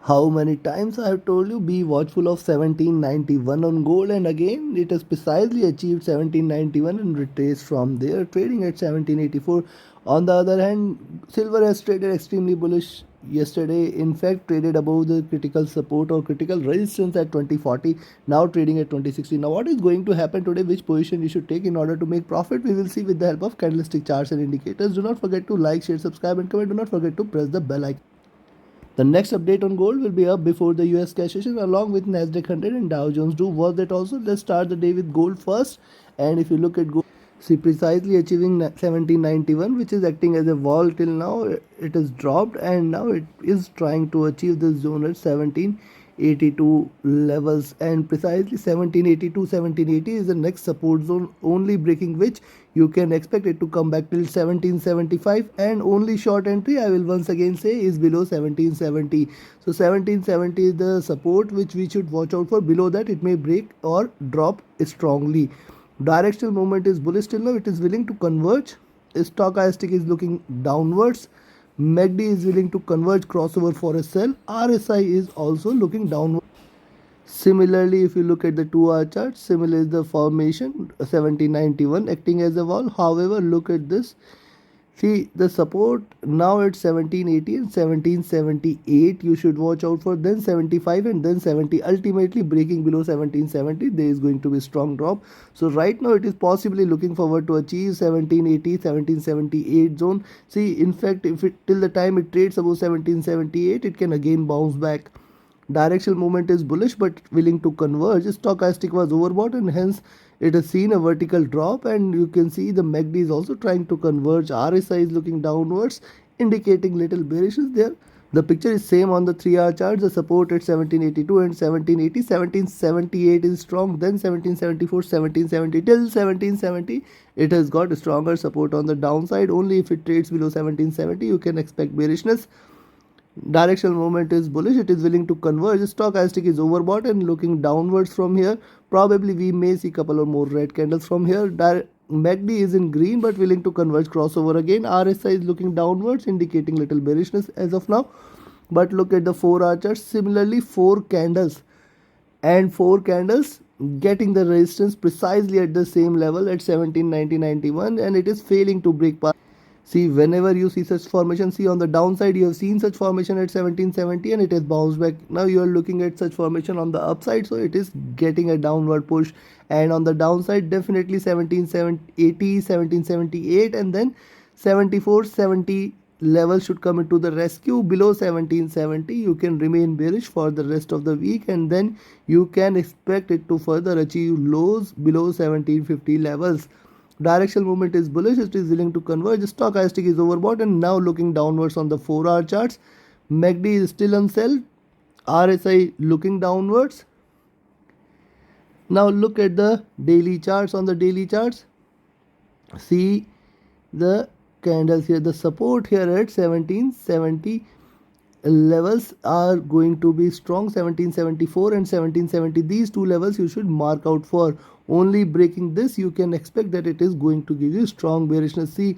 How many times I have told you be watchful of 1791 on gold, and again it has precisely achieved 1791 and retraced from there, trading at 1784. On the other hand, silver has traded extremely bullish yesterday. In fact, traded above the critical support or critical resistance at 2040, now trading at 2060. Now what is going to happen today, which position you should take in order to make profit, we will see with the help of candlestick charts and indicators. Do not forget to like, share, subscribe and comment. Do not forget to press the bell icon. The next update on gold will be up before the US cash session along with Nasdaq 100 and Dow Jones. Do worth it also. Let's start the day with gold first. And if you look at gold, see precisely achieving 1791, which is acting as a wall till now. It has dropped and now it is trying to achieve this zone at 1782 levels, and precisely 1782 1780 is the next support zone, only breaking which you can expect it to come back till 1775, and only short entry I will once again say is below 1770. So 1770 is the support which we should watch out for. Below that it may break or drop strongly. Directional movement is bullish till now. It is willing to converge. Stochastic is looking downwards. MACD is willing to converge crossover for a sell. RSI is also looking downward. Similarly, if you look at the 2-hour chart, similar is the formation 1791 acting as a wall. However, look at this. See the support now at 1780 and 1778. You should watch out for, then 75 and then 70. Ultimately breaking below 1770, there is going to be strong drop. So right now it is possibly looking forward to achieve 1780, 1778 zone. See, in fact, if it till the time it trades above 1778, it can again bounce back. Directional movement is bullish but willing to converge. Stochastic was overbought and hence it has seen a vertical drop, and you can see the MACD is also trying to converge. RSI is looking downwards, indicating little bearishness there. The picture is same on the 3-hour chart. The support at 1782 and 1780. 1778 is strong, then 1774, 1770 till 1770. It has got stronger support on the downside. Only if it trades below 1770 you can expect bearishness. Directional movement is bullish. It is willing to converge. Stochastic is overbought and looking downwards from here. Probably we may see couple of more red candles from here. MACD is in green but willing to converge crossover again. RSI is looking downwards, indicating little bearishness as of now. But look at the 4-hour chart. Similarly, 4 candles and 4 candles getting the resistance precisely at the same level at 1790-91, and it is failing to break past. See, whenever you see such formation, see on the downside you have seen such formation at 1770 and it has bounced back. Now you are looking at such formation on the upside, so it is getting a downward push, and on the downside definitely 1780, 1778 and then 74, 70 level should come into the rescue. Below 1770 you can remain bearish for the rest of the week, and then you can expect it to further achieve lows below 1750 levels. Directional movement is bullish. It is willing to converge. Stochastic is overbought and now looking downwards on the 4-hour charts. MACD is still on sell. RSI looking downwards. Now look at the daily charts. On the daily charts, see the candles here. The support here at 1770 levels are going to be strong. 1774 and 1770, these two levels you should mark out for. Only breaking this you can expect that it is going to give you strong bearishness. See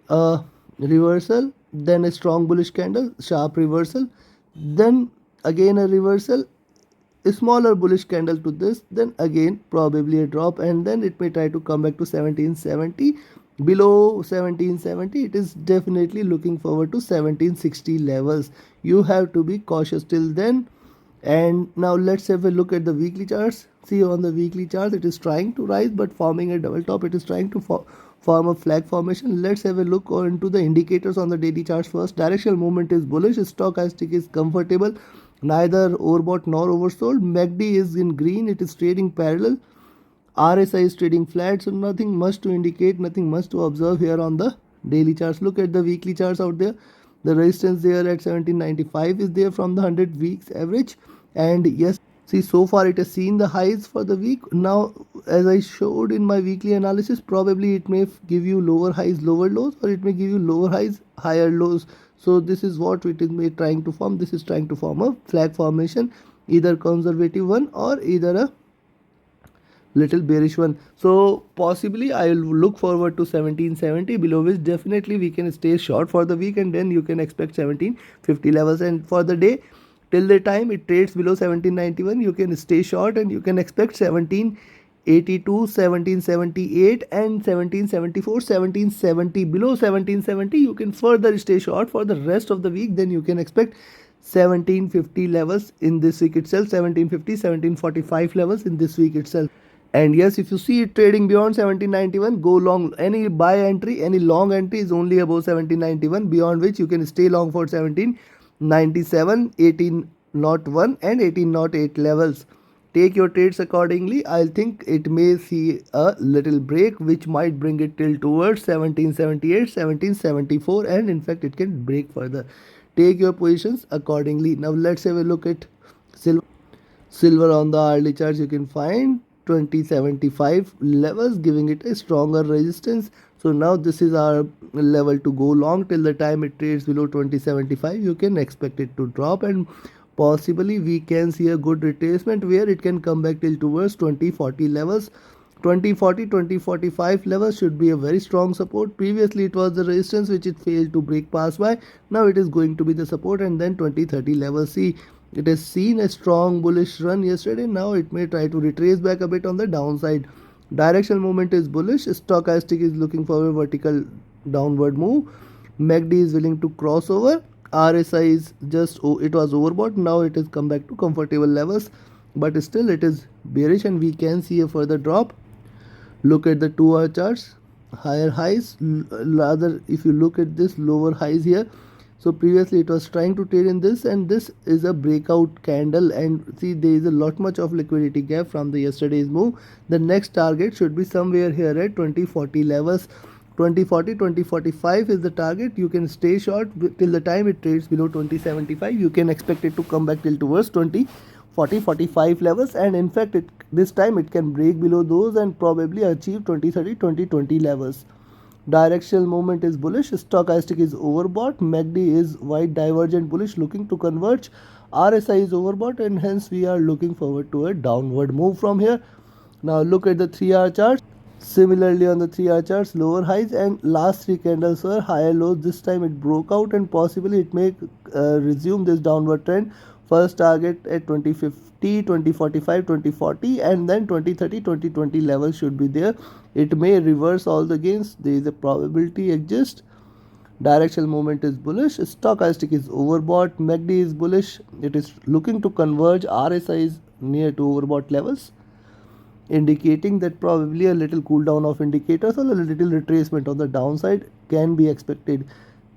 a reversal, then a strong bullish candle, sharp reversal, then again a reversal, a smaller bullish candle to this, then again probably a drop, and then it may try to come back to 1770. Below 1770 it is definitely looking forward to 1760 levels. You have to be cautious till then. And now let's have a look at the weekly charts. See, on the weekly chart it is trying to rise but forming a double top. It is trying to form a flag formation. Let's have a look into the indicators on the daily charts first. Directional movement is bullish. Stochastic is comfortable, neither overbought nor oversold. MACD is in green. It is trading parallel. RSI is trading flat, so nothing much to indicate, nothing much to observe here on the daily charts. Look at the weekly charts out there. The resistance there at 1795 is there from the 100 weeks average, and yes, see, so far it has seen the highs for the week. Now, as I showed in my weekly analysis, probably it may give you lower highs, lower lows, or it may give you lower highs, higher lows. So this is what it is trying to form. This is trying to form a flag formation, either conservative one or either a little bearish one. So possibly I will look forward to 1770, below which definitely we can stay short for the week, and then you can expect 1750 levels. And for the day, Till the time it trades below 1791, you can stay short and you can expect 1782, 1778 and 1774, 1770. Below 1770 you can further stay short for the rest of the week. Then you can expect 1750 levels in this week itself, 1750, 1745 levels in this week itself. And yes, if you see it trading beyond 1791, go long. Any buy entry, any long entry is only above 1791, beyond which you can stay long for 1797, 1801 and 1808 levels. Take your trades accordingly. I think it may see a little break which might bring it till towards 1778, 1774, and in fact it can break further. Take your positions accordingly. Now let's have a look at silver. Silver on the hourly charts, you can find 2075 levels, giving it a stronger resistance. So now this is our level to go long. Till the time it trades below 2075, you can expect it to drop, and possibly we can see a good retracement where it can come back till towards 2040 levels. 2040, 2045 levels should be a very strong support. Previously it was the resistance which it failed to break past by. Now it is going to be the support, and then 2030 levels. See, it has seen a strong bullish run yesterday. Now it may try to retrace back a bit on the downside. Directional movement is bullish. Stochastic is looking for a vertical downward move. MACD is willing to cross over. RSI is just, it was overbought. Now it has come back to comfortable levels, but still it is bearish and we can see a further drop. Look at the 2-hour charts. Higher highs, rather if you look at this, lower highs here. So previously it was trying to trade in this, and this is a breakout candle, and see there is a lot much of liquidity gap from the yesterday's move. The next target should be somewhere here at 2040 levels. 2040, 2045 is the target. You can stay short till the time it trades below 2075. You can expect it to come back till towards 2040, 45 levels, and in fact this time it can break below those and probably achieve 2030, 2020 levels. Directional movement is bullish. Stochastic is overbought. MACD is wide divergent bullish, looking to converge. RSI is overbought, and hence we are looking forward to a downward move from here. Now look at the 3-hour chart. Similarly on the 3-hour charts, lower highs and last 3 candles were higher lows. This time it broke out and possibly it may resume this downward trend. First target at 2050, 2045, 2040, and then 2030, 2020 levels should be there. It may reverse all the gains. There is a probability exists. Directional movement is bullish. Stochastic is overbought. MACD is bullish. It is looking to converge. RSI is near to overbought levels, indicating that probably a little cool down of indicators or a little retracement on the downside can be expected.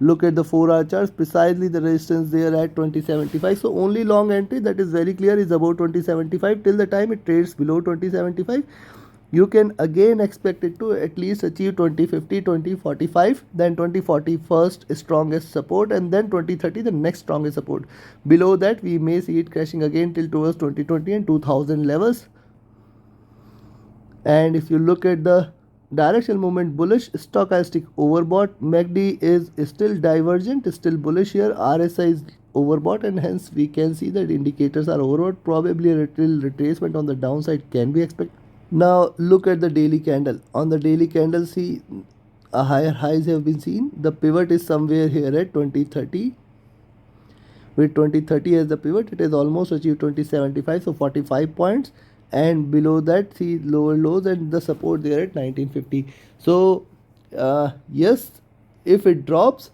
Look at the 4-hour charts. Precisely the resistance there at 2075. So only long entry that is very clear is about 2075. Till the time it trades below 2075, you can again expect it to at least achieve 2050, 2045, then 2040 first strongest support, and then 2030 the next strongest support. Below that we may see it crashing again till towards 2020 and 2000 levels. And if you look at the directional movement, bullish. Stochastic overbought. MACD is still divergent, still bullish here. RSI is overbought, and hence we can see that indicators are overbought. Probably a little retracement on the downside can be expected. Now look at the daily candle. On the daily candle, see a higher highs have been seen. The pivot is somewhere here at 2030. With 2030 as the pivot, it has almost achieved 2075, so 45 points. And below that, see lower lows and the support there at 1950. So yes, if it drops,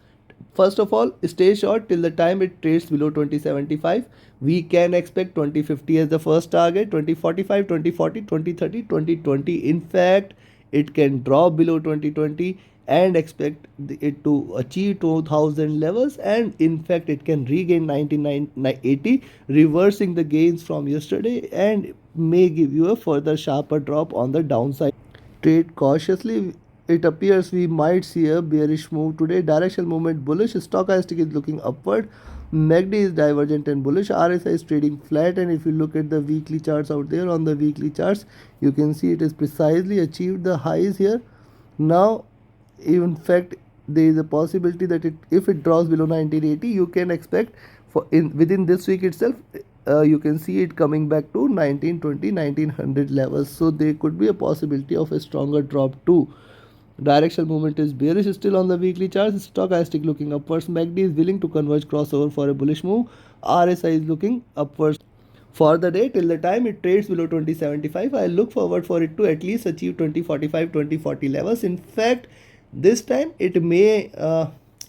first of all stay short till the time it trades below 2075. We can expect 2050 as the first target, 2045, 2040, 2030, 2020. In fact, it can drop below 2020 and expect it to achieve 2000 levels, and in fact it can regain 1980, reversing the gains from yesterday, and may give you a further sharper drop on the downside. Trade cautiously. It appears we might see a bearish move today. Directional movement bullish. Stochastic is looking upward. MACD is divergent and bullish. RSI is trading flat, and if you look at the weekly charts out there, on the weekly charts you can see it is precisely achieved the highs here. Now in fact there is a possibility that if it drops below 1980, you can expect within this week itself you can see it coming back to 1920, 1900 levels. So there could be a possibility of a stronger drop too. Directional movement is bearish still on the weekly chart. Stochastic looking upwards. MACD is willing to converge crossover for a bullish move. RSI is looking upwards for the day till the time it trades below 2075. I look forward for it to at least achieve 2045, 2040 levels. In fact, this time it may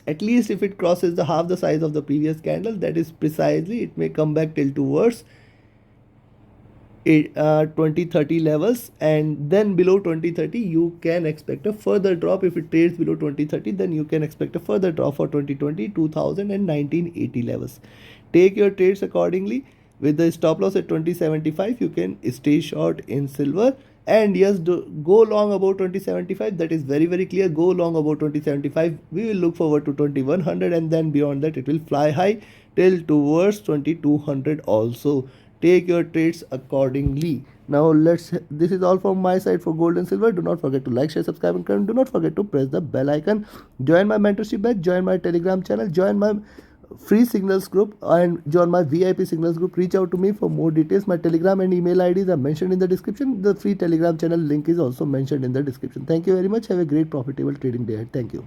at least if it crosses the half the size of the previous candle, that is precisely it may come back till towards 2030 levels, and then below 2030 you can expect a further drop. If it trades below 2030, then you can expect a further drop for 2020, 2000 and 1980 levels. Take your trades accordingly. With the stop loss at 2075 you can stay short in silver, and yes, go long about 2075. That is very clear. Go long about 2075. We will look forward to 2100, and then beyond that it will fly high till towards 2200 also. Take your trades accordingly. Now this is all from my side for gold and silver. Do not forget to like, share, subscribe and comment. Do not forget to press the bell icon. Join my mentorship batch, join my telegram channel, join my free signals group and join my VIP signals group. Reach out to me for more details. My telegram and email IDs are mentioned in the description. The free telegram channel link is also mentioned in the description. Thank you very much. Have a great profitable trading day ahead. Thank you.